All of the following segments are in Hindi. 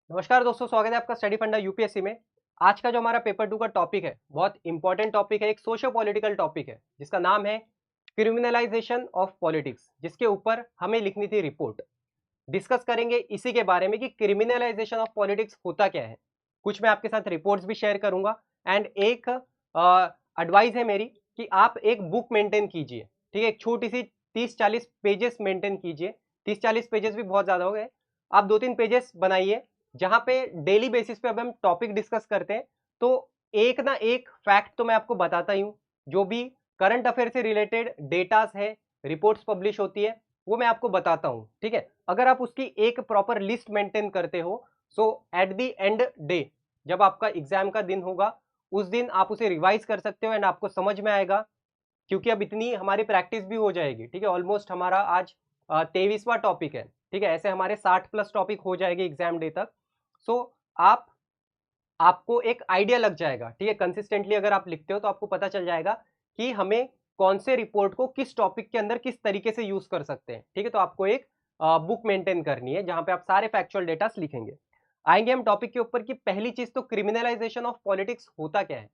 नमस्कार दोस्तों, स्वागत है आपका स्टडी फंडा यूपीएससी में। आज का जो हमारा पेपर 2 का टॉपिक है, बहुत इंपॉर्टेंट टॉपिक है, एक सोशियो पॉलिटिकल टॉपिक है, जिसका नाम है क्रिमिनलाइजेशन ऑफ पॉलिटिक्स, जिसके ऊपर हमें लिखनी थी रिपोर्ट। डिस्कस करेंगे इसी के बारे में कि क्रिमिनलाइजेशन ऑफ पॉलिटिक्स होता क्या है। कुछ मैं आपके साथ रिपोर्ट्स भी शेयर करूंगा एंड एक एडवाइस है मेरी कि आप एक बुक मेंटेन कीजिए। ठीक है, एक छोटी सी 30-40 पेजेस मेंटेन कीजिए। 30-40 पेजेस भी बहुत ज़्यादा हो गए। आप 2-3 पेजेस बनाइए जहाँ पे डेली बेसिस पे अब हम टॉपिक डिस्कस करते हैं। तो एक ना एक फैक्ट तो मैं आपको बताता ही हूँ, जो भी करंट अफेयर से रिलेटेड डेटास है, रिपोर्ट्स पब्लिश होती है, वो मैं आपको बताता हूँ। ठीक है, अगर आप उसकी एक प्रॉपर लिस्ट मेंटेन करते हो, सो एट द एंड डे, जब आपका एग्जाम का दिन होगा, उस दिन आप उसे रिवाइज कर सकते हो एंड आपको समझ में आएगा। क्योंकि अब इतनी हमारी प्रैक्टिस भी हो जाएगी। ठीक है, ऑलमोस्ट हमारा आज 23वां टॉपिक है। ठीक है, ऐसे हमारे 60 प्लस टॉपिक हो जाएंगे एग्जाम डे तक। सो आप आपको एक आइडिया लग जाएगा। ठीक है, कंसिस्टेंटली अगर आप लिखते हो तो आपको पता चल जाएगा कि हमें कौन से रिपोर्ट को किस टॉपिक के अंदर किस तरीके से यूज कर सकते हैं। ठीक है, तो आपको एक बुक मेंटेन करनी है जहां पे आप सारे फैक्चुअल डेटा लिखेंगे। आएंगे हम टॉपिक के ऊपर कि पहली चीज तो क्रिमिनलाइजेशन ऑफ पॉलिटिक्स होता क्या है।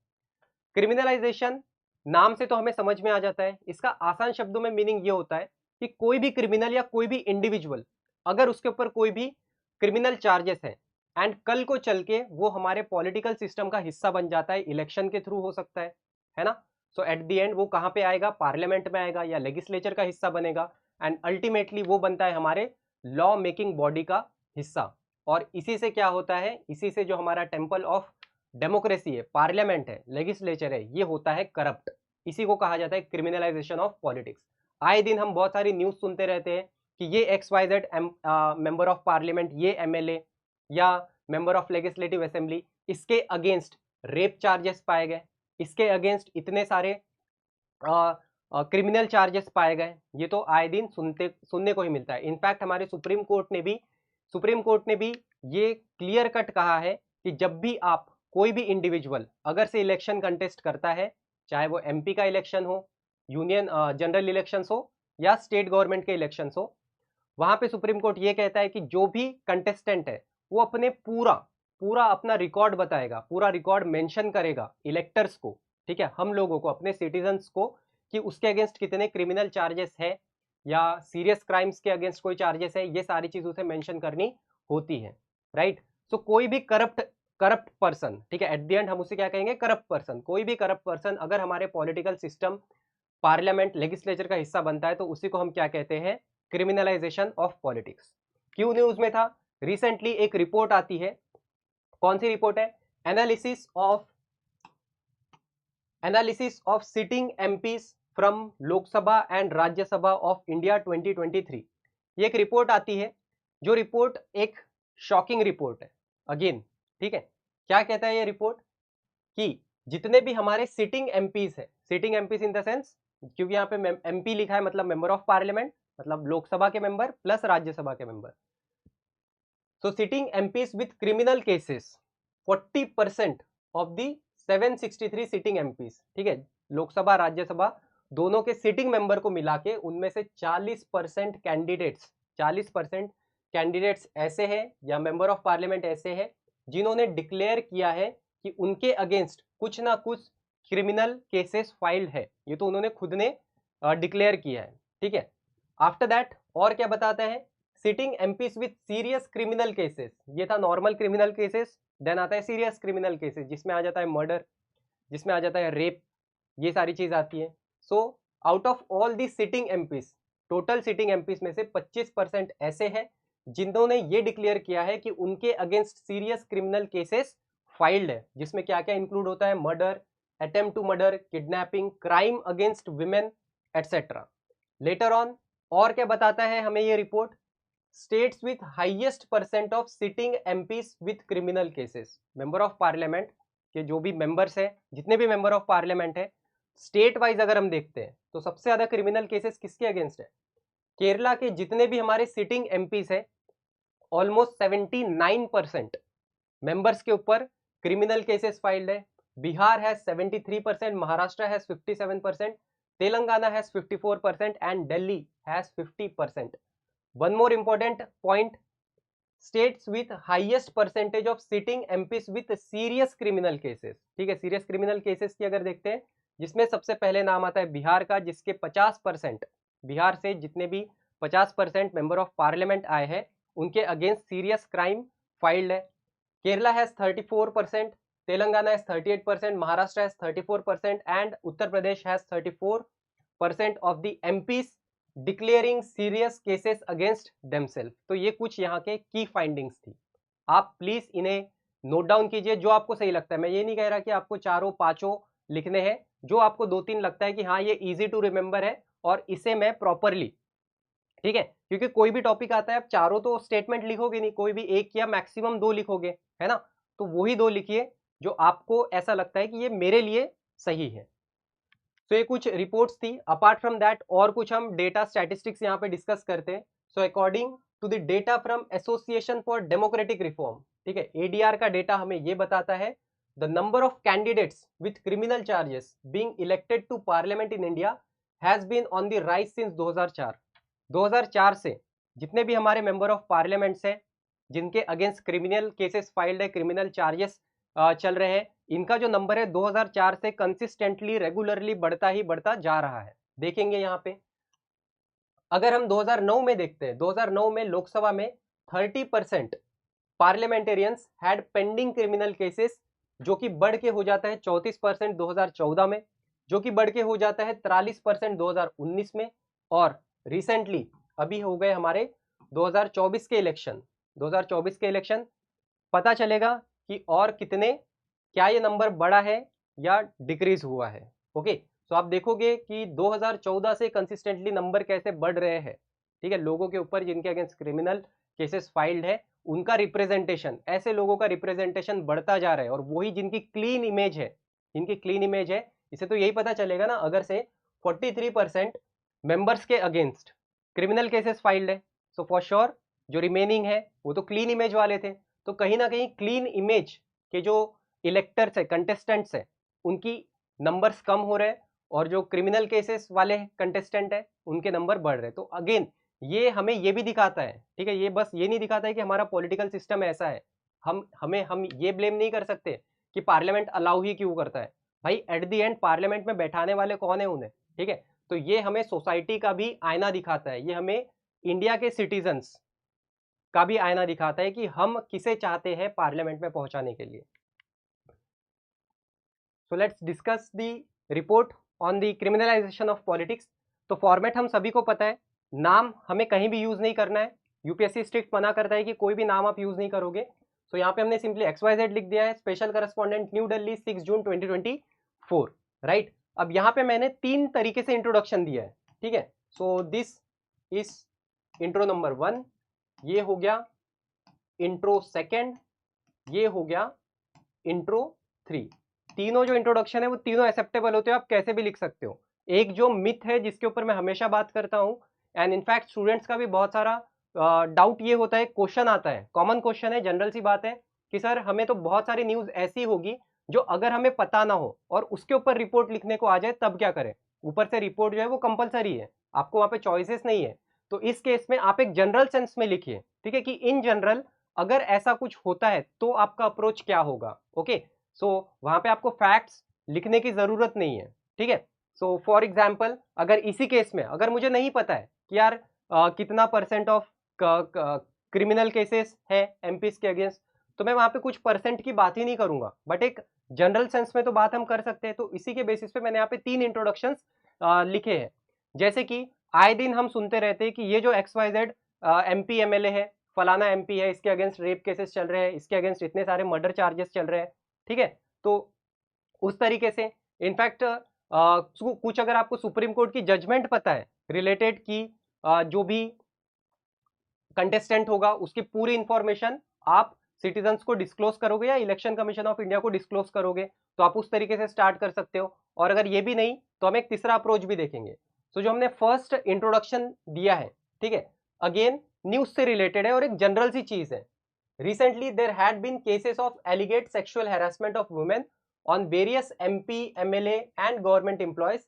क्रिमिनलाइजेशन नाम से तो हमें समझ में आ जाता है। इसका आसान शब्दों में मीनिंग ये होता है कि कोई भी क्रिमिनल या कोई भी इंडिविजुअल, अगर उसके ऊपर कोई भी क्रिमिनल चार्जेस है एंड कल को चल के वो हमारे पॉलिटिकल सिस्टम का हिस्सा बन जाता है, इलेक्शन के थ्रू हो सकता है ना। सो एट द एंड वो कहाँ पे आएगा, पार्लियामेंट में आएगा या लेजिस्लेचर का हिस्सा बनेगा एंड अल्टीमेटली वो बनता है हमारे लॉ मेकिंग बॉडी का हिस्सा। और इसी से क्या होता है, इसी से जो हमारा टेम्पल ऑफ डेमोक्रेसी है, पार्लियामेंट है, लेजिस्लेचर है, ये होता है करप्ट। इसी को कहा जाता है क्रिमिनलाइजेशन ऑफ पॉलिटिक्स। आए दिन हम बहुत सारी न्यूज सुनते रहते हैं कि ये XYZ मेंबर ऑफ पार्लियामेंट, ये एमएलए या मेंबर ऑफ लेजिस्लेटिव असेंबली, इसके अगेंस्ट रेप चार्जेस पाए गए, इसके अगेंस्ट इतने सारे क्रिमिनल चार्जेस पाए गए। ये तो आए दिन सुनने को ही मिलता है। इनफैक्ट हमारे सुप्रीम कोर्ट ने भी ये क्लियर कट कहा है कि जब भी आप कोई भी इंडिविजुअल अगर से इलेक्शन कंटेस्ट करता है, चाहे वो एमपी का इलेक्शन हो, यूनियन जनरल इलेक्शंस हो या स्टेट गवर्नमेंट के इलेक्शंस हो, वहां पे सुप्रीम कोर्ट ये कहता है कि जो भी कंटेस्टेंट है वो अपने पूरा पूरा अपना रिकॉर्ड बताएगा, पूरा रिकॉर्ड मेंशन करेगा इलेक्टर्स को। ठीक है, हम लोगों को, अपने सिटीजन्स को, कि उसके अगेंस्ट कितने क्रिमिनल चार्जेस है या सीरियस क्राइम्स के अगेंस्ट कोई चार्जेस है, ये सारी चीज उसे मेंशन करनी होती है। राइट। सो कोई भी करप्ट करप्ट पर्सन, ठीक है, एट द एंड हम उसे क्या कहेंगे, करप्ट पर्सन। कोई भी करप्ट पर्सन अगर हमारे पॉलिटिकल सिस्टम, पार्लियामेंट, लेजिस्लेचर का हिस्सा बनता है तो उसी को हम क्या कहते हैं, क्रिमिनलाइजेशन ऑफ पॉलिटिक्स। क्यों न्यूज में था, रिसेंटली एक रिपोर्ट आती है। कौन सी रिपोर्ट है, analysis of sitting MPs from Lok Sabha and Rajya Sabha of India 2023। ये एक रिपोर्ट आती है, जो रिपोर्ट एक शॉकिंग रिपोर्ट है अगेन। ठीक है, क्या कहता है ये रिपोर्ट कि जितने भी हमारे सिटिंग एमपीज है, sitting MPs in the sense, क्योंकि यहाँ पे एमपी लिखा है मतलब मेंबर ऑफ पार्लियामेंट, मतलब लोकसभा के मेंबर प्लस राज्यसभा के member. So sitting MPs with criminal cases 40% of the 763 sitting MPs. ठीक है, लोकसभा राज्यसभा दोनों के सिटिंग मेंबर को मिला के उनमें से 40% कैंडिडेट्स, 40% कैंडिडेट्स ऐसे हैं या मेंबर ऑफ पार्लियामेंट ऐसे हैं जिन्होंने डिक्लेयर किया है कि उनके अगेंस्ट कुछ ना कुछ क्रिमिनल केसेस फाइल्ड है। ये तो उन्होंने खुद ने डिक्लेयर किया है। ठीक है, आफ्टर दैट और क्या बताता है, sitting MPs with serious criminal cases. ये था नॉर्मल क्रिमिनल केसेस, देन आता है सीरियस क्रिमिनल केसेस, जिसमें आ जाता है मर्डर, जिसमें आ जाता है रेप, ये सारी चीज आती है। So out of all the sitting MPs, total sitting MPs में से 25% ऐसे हैं जिन्होंने ये डिक्लेयर किया है कि उनके against serious criminal cases filed है, जिसमें क्या क्या इंक्लूड होता है, murder, attempt to murder, kidnapping, crime against women, etcetera. Later on और क्या बताता है हमें ये रिपोर्ट, states with highest percent of sitting MPs with criminal cases. Member of parliament के जो भी मेंबर्स है, जितने भी मेंबर ऑफ पार्लियामेंट है, स्टेट वाइज अगर हम देखते हैं तो सबसे ज्यादा क्रिमिनल केसेस किसके अगेंस्ट है, केरला के जितने भी हमारे सिटिंग एमपीज है, ऑलमोस्ट 79% मेंबर्स के ऊपर क्रिमिनल केसेस फाइल्ड है। बिहार है 73%, महाराष्ट्र है 57%, तेलंगाना है 54% and Delhi has 50%। One more important point, states with highest percentage of sitting MPs with serious criminal cases. ठीक है, सीरियस क्रिमिनल केसेस की अगर देखते हैं, जिसमें सबसे पहले नाम आता है बिहार का, जिसके 50%, बिहार से जितने भी 50% मेंबर ऑफ पार्लियामेंट आए हैं उनके अगेंस्ट सीरियस क्राइम फाइल्ड है। Kerala has 34%, Telangana has 38%, Maharashtra has 34% and Uttar Pradesh has 34% of the MPs declaring serious cases against themselves. तो ये कुछ यहाँ के की फाइंडिंग्स थी। आप प्लीज इन्हें नोट डाउन कीजिए, जो आपको सही लगता है। मैं ये नहीं कह रहा कि आपको चारों पांचों लिखने हैं, जो आपको दो तीन लगता है कि हाँ ये इजी टू रिमेंबर है और इसे मैं प्रॉपरली, ठीक है, क्योंकि कोई भी टॉपिक आता है आप चारों तो स्टेटमेंट लिखोगे नहीं, कोई भी एक या मैक्सिमम दो लिखोगे, है ना। तो वही दो लिखिए जो आपको ऐसा लगता है कि ये मेरे लिए सही है। तो ये कुछ रिपोर्ट्स थी। अपार्ट फ्रॉम दैट और कुछ हम डेटा स्टैटिस्टिक्स यहाँ पे डिस्कस करते हैं। So according to the data from association for democratic reform, ठीक है, एडीआर का डेटा हमें ये बताता है the number of candidates with criminal charges being elected to parliament in India has been on the rise since 2004। 2004 से जितने भी हमारे मेंबर ऑफ पार्लियामेंट्स हैं जिनके अगेंस्ट क्रिमिनल केसेस फाइल्ड है, क्रिमिनल चार्जेस चल रहे हैं, इनका जो नंबर है 2004 से कंसिस्टेंटली रेगुलरली बढ़ता ही बढ़ता जा रहा है। देखेंगे यहाँ पे, अगर हम 2009 में देखते हैं, 2009 में लोकसभा में 30% parliamentarians had pending criminal cases, जो कि बढ़ के हो जाता है 34% 2014 में, जो कि बढ़ के हो जाता है 43% 2019 में, और रिसेंटली अभी हो गए हमारे 2024 के इलेक्शन। 2024 के इलेक्शन पता चलेगा कि और कितने, क्या ये नंबर बढ़ा है या डिक्रीज हुआ है। ओके, तो आप देखोगे कि 2014 से कंसिस्टेंटली नंबर कैसे बढ़ रहे हैं, ठीक है, लोगों के ऊपर जिनके अगेंस्ट क्रिमिनल केसेस फाइल्ड है, उनका रिप्रेजेंटेशन, ऐसे लोगों का रिप्रेजेंटेशन बढ़ता जा रहा है, और वही जिनकी क्लीन इमेज है, जिनकी क्लीन इमेज है, इसे तो यही पता चलेगा ना अगर से 43% मेंबर्स के अगेंस्ट क्रिमिनल केसेस फाइल्ड है, सो फॉर श्योर जो रिमेनिंग है वो तो क्लीन इमेज वाले थे। तो कहीं ना कहीं क्लीन इमेज के जो इलेक्टर्स है, कंटेस्टेंट्स है, उनकी नंबर्स कम हो रहे हैं, और जो क्रिमिनल केसेस वाले कंटेस्टेंट है उनके नंबर बढ़ रहे हैं। तो अगेन ये हमें ये भी दिखाता है, ठीक है, ये बस ये नहीं दिखाता है कि हमारा पॉलिटिकल सिस्टम ऐसा है, हम ये ब्लेम नहीं कर सकते कि पार्लियामेंट अलाउ ही क्यों करता है। भाई एट द एंड पार्लियामेंट में बैठाने वाले कौन है उन्हें, ठीक है। तो ये हमें सोसाइटी का भी आईना दिखाता है, ये हमें इंडिया के सिटीजन्स का भी आईना दिखाता है कि हम किसे चाहते हैं पार्लियामेंट में पहुंचाने के लिए। So let's discuss the report on the criminalisation of politics. तो फॉर्मेट हम सभी को पता है, नाम हमें कहीं भी यूज नहीं करना है, यूपीएससी स्ट्रिक्ट मना करता है कि कोई भी नाम आप यूज नहीं करोगे। तो यहाँ पे हमने सिंपली XYZ लिख दिया है, स्पेशल करस्पॉन्डेंट न्यू दिल्ली 6 जून 2024, राइट। अब यहाँ पे मैंने तीन तरीके से इंट्रोडक्शन दिया है, ठीक है। So this is intro number 1, ये हो गया इंट्रो सेकेंड, ये हो गया इंट्रो 3। तीनों जो इंट्रोडक्शन है वो तीनों एक्सेप्टेबल होते हो, आप कैसे भी लिख सकते हो। एक जो मिथ है जिसके ऊपर मैं हमेशा बात करता हूँ, एंड इनफैक्ट स्टूडेंट्स का भी बहुत सारा डाउट ये होता है, क्वेश्चन आता है, कॉमन क्वेश्चन है, जनरल सी बात है कि सर हमें तो बहुत सारी न्यूज ऐसी होगी जो अगर हमें पता ना हो और उसके ऊपर रिपोर्ट लिखने को आ जाए तब क्या करें। ऊपर से रिपोर्ट जो है वो कंपलसरी है, आपको वहां पे चॉइसेस नहीं है। तो इस केस में आप एक जनरल सेंस में लिखिए, ठीक है, कि इन जनरल अगर ऐसा कुछ होता है तो आपका अप्रोच क्या होगा। ओके, सो वहां पे आपको फैक्ट्स लिखने की जरूरत नहीं है, ठीक है। सो फॉर एग्जाम्पल अगर इसी केस में अगर मुझे नहीं पता है कि यार कितना परसेंट ऑफ क्रिमिनल केसेस है एमपीस के अगेंस्ट, तो मैं वहां पे कुछ परसेंट की बात ही नहीं करूंगा, बट एक जनरल सेंस में तो बात हम कर सकते हैं। तो इसी के बेसिस पे मैंने यहाँ पे तीन इंट्रोडक्शन लिखे हैं। जैसे कि आए दिन हम सुनते रहते हैं कि ये जो XYZ एमपी एमएलए है, फलाना एमपी है, इसके अगेंस्ट रेप केसेस चल रहे हैं, इसके अगेंस्ट इतने सारे मर्डर चार्जेस चल रहे हैं, ठीक है। तो उस तरीके से इनफैक्ट कुछ अगर आपको सुप्रीम कोर्ट की जजमेंट पता है रिलेटेड की जो भी कंटेस्टेंट होगा उसकी पूरी इंफॉर्मेशन आप सिटीजन्स को डिस्क्लोज करोगे या इलेक्शन कमीशन ऑफ इंडिया को डिस्क्लोज करोगे, तो आप उस तरीके से स्टार्ट कर सकते हो। और अगर ये भी नहीं तो हम एक तीसरा अप्रोच भी देखेंगे। तो जो हमने फर्स्ट इंट्रोडक्शन दिया है, ठीक है, अगेन न्यूज से रिलेटेड है और एक जनरल सी चीज है। Recently, there had been cases of alleged sexual harassment of women on various MP, MLA, and government employees.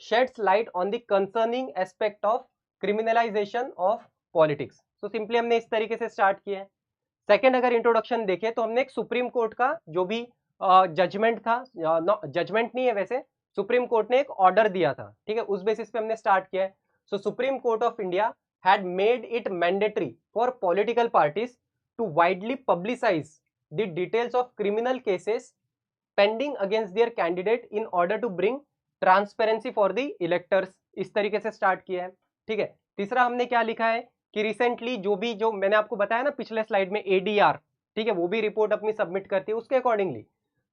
Sheds light on the concerning aspect of criminalization of politics. So simply हमने इस तरीके से स्टार्ट किया है। सेकंड अगर इंट्रोडक्शन देखें तो हमने एक सुप्रीम कोर्ट का जो भी जजमेंट था, जजमेंट नहीं है वैसे, सुप्रीम कोर्ट ने एक ऑर्डर दिया था, ठीक है, उस बेसिस पे हमने स्टार्ट किया है। So Supreme Court of India had made it mandatory for political parties to widely publicise the details of criminal cases pending against their candidate in order to bring transparency for the electors. इस तरीके से स्टार्ट किया है, ठीक है। तीसरा हमने क्या लिखा है कि रिसेंटली जो मैंने आपको बताया ना पिछले स्लाइड में, एडीआर, ठीक है, वो भी रिपोर्ट अपनी सबमिट करती है उसके accordingly.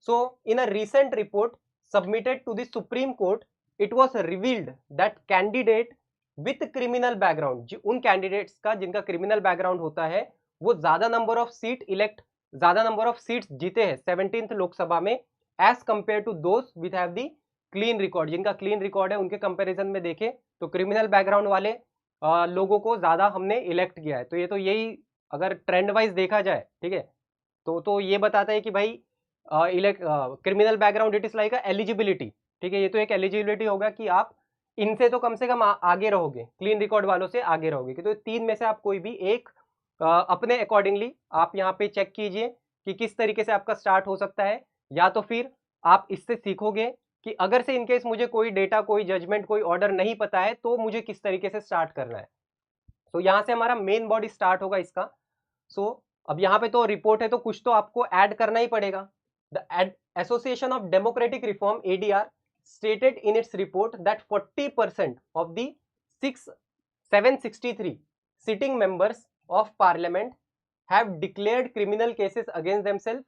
So in a recent report submitted to the supreme court it was revealed that candidate with criminal background, उन कैंडिडेट्स का जिनका क्रिमिनल बैकग्राउंड होता है, वो ज्यादा नंबर ऑफ सीट्स जीते हैं 17th लोकसभा में as compared to those with have the clean record. जिनका क्लीन रिकॉर्ड है उनके कंपैरिजन में देखें तो क्रिमिनल बैकग्राउंड वाले लोगों को ज्यादा हमने इलेक्ट किया है। तो ये तो यही अगर ट्रेंड वाइज देखा जाए, ठीक है, तो ये बताता है कि भाई criminal background it is like eligibility, ठीक है, ये तो एक एलिजिबिलिटी होगा कि आप इनसे तो कम से कम आगे रहोगे, क्लीन रिकॉर्ड वालों से आगे रहोगे। तो तीन में से आप कोई भी एक अपने अकॉर्डिंगली आप यहाँ पे चेक कीजिए कि किस तरीके से आपका स्टार्ट हो सकता है, या तो फिर आप इससे सीखोगे कि अगर से इनकेस मुझे कोई डेटा, कोई जजमेंट, कोई ऑर्डर नहीं पता है तो मुझे किस तरीके से स्टार्ट करना है। तो यहाँ से हमारा मेन बॉडी स्टार्ट होगा इसका। सो अब यहाँ पे तो रिपोर्ट है तो कुछ तो आपको ऐड करना ही पड़ेगा। The association of democratic reform ADR stated in its report that 40% of the 763 sitting members of parliament have declared criminal cases against themselves.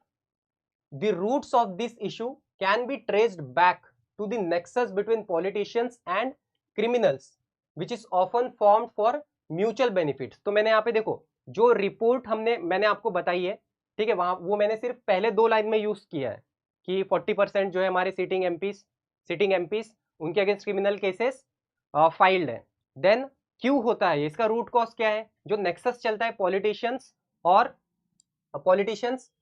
The roots of this issue can be traced back to the nexus between politicians and criminals, which is often formed for mutual benefits. तो मैंने यहाँ पे देखो जो रिपोर्ट मैंने आपको बताई है, ठीक है, वहां वो मैंने सिर्फ पहले 2 लाइन में यूज किया है कि 40% जो है हमारे सिटिंग एमपीज उनके अगेंस्ट क्रिमिनल केसेस फाइल्ड है। देन क्यों होता है, इसका रूट कॉज क्या है, जो नेक्सस चलता है पॉलिटिशियंस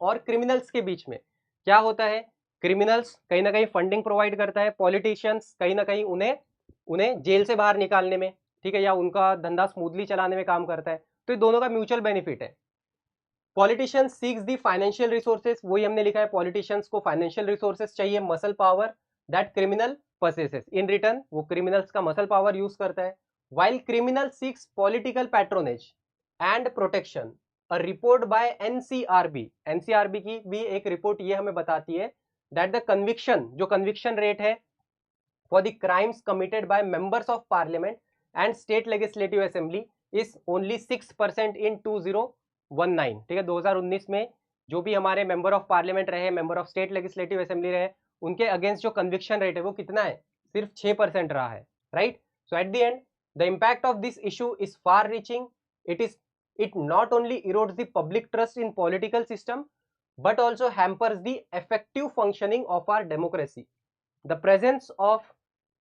और क्रिमिनल्स के बीच में, क्या होता है, क्रिमिनल्स कहीं ना कहीं फंडिंग प्रोवाइड करता है, पॉलिटिशियंस कहीं ना कहीं उन्हें जेल से बाहर निकालने में, ठीक है, या उनका धंधा स्मूथली चलाने में काम करता है। तो ये दोनों का म्यूचुअल बेनिफिट है। Politicians seeks the financial resources, वही हमने लिखा है, पॉलिटिशियंस को फाइनेंशियल रिसोर्सेज चाहिए, muscle power that criminal possesses, in return वो क्रिमिनल्स का मसल पावर यूज करता है। while criminal seeks political patronage and protection, a report by NCRB की भी एक रिपोर्ट ये हमें बताती है that the conviction rate है for the crimes committed by members of parliament and state legislative assembly is only 6% in 2019, ठीक है, 2019 में जो भी हमारे मेंबर ऑफ पार्लियामेंट रहे, member of state legislative assembly रहे, उनके अगेंस्ट जो कन्विक्शन रेट है वो कितना है, सिर्फ 6% रहा है, right. So at the end the impact of this issue is far reaching, it not only erodes the public trust in political system but also hampers the effective functioning of our democracy. The presence of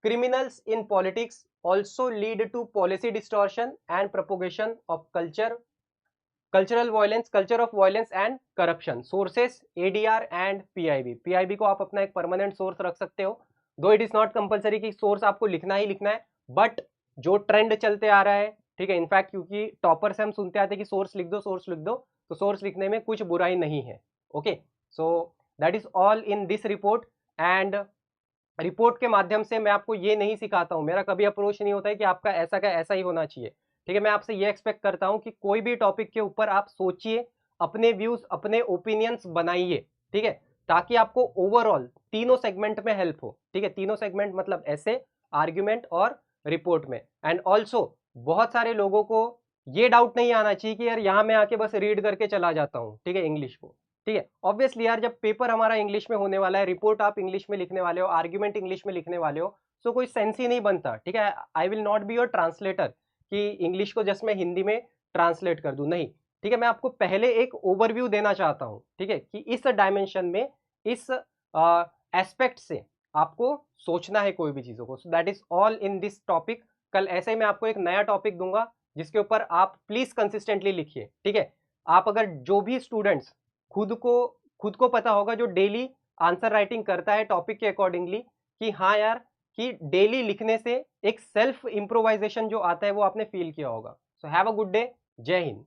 criminals in politics also lead to policy distortion and propagation of culture of violence and corruption. Sources ADR and PIB को आप अपना एक परमानेंट सोर्स रख सकते हो, दो इट इज नॉट कंपलसरी कि सोर्स आपको लिखना ही लिखना है, बट जो ट्रेंड चलते आ रहा है, ठीक है, इनफैक्ट क्योंकि टॉपर से हम सुनते आते हैं कि सोर्स लिख दो, तो सोर्स लिखने में कुछ बुराई नहीं है। Okay, so that is all in this report. And report के माध्यम से मैं आपको ये नहीं सिखाता हूँ, मेरा कभी अप्रोच नहीं होता है कि आपका ऐसा का ऐसा ही होना चाहिए, ठीक है। मैं आपसे ये एक्सपेक्ट करता हूँ कि कोई भी टॉपिक के ऊपर आप सोचिए, अपने व्यूज, अपने ओपिनियंस बनाइए, ठीक है, ताकि आपको ओवरऑल तीनों सेगमेंट में हेल्प हो, ठीक है। तीनों सेगमेंट मतलब ऐसे, आर्ग्यूमेंट और रिपोर्ट में। एंड ऑल्सो बहुत सारे लोगों को ये डाउट नहीं आना चाहिए कि यार यहाँ मैं आके बस रीड करके चला जाता हूँ, ठीक है, इंग्लिश को, ठीक है। ऑब्वियसली यार जब पेपर हमारा इंग्लिश में होने वाला है, रिपोर्ट आप इंग्लिश में लिखने वाले हो, आर्ग्यूमेंट इंग्लिश में लिखने वाले हो, तो कोई सेंस ही नहीं बनता, ठीक है। I will not be your translator कि इंग्लिश को जस्ट मैं हिंदी में ट्रांसलेट कर दूं, नहीं, ठीक है। मैं आपको पहले एक ओवरव्यू देना चाहता हूं, ठीक है, कि इस डायमेंशन में, इस एस्पेक्ट से आपको सोचना है कोई भी चीजों को। So that is all in this topic. कल ऐसे ही मैं आपको एक नया टॉपिक दूंगा जिसके ऊपर आप प्लीज कंसिस्टेंटली लिखिए, ठीक है। आप अगर जो भी स्टूडेंट्स खुद को पता होगा, जो डेली आंसर राइटिंग करता है टॉपिक के अकॉर्डिंगली, कि हाँ यार कि डेली लिखने से एक सेल्फ इम्प्रोवाइजेशन जो आता है वो आपने फील किया होगा। So have a good day, जय हिंद।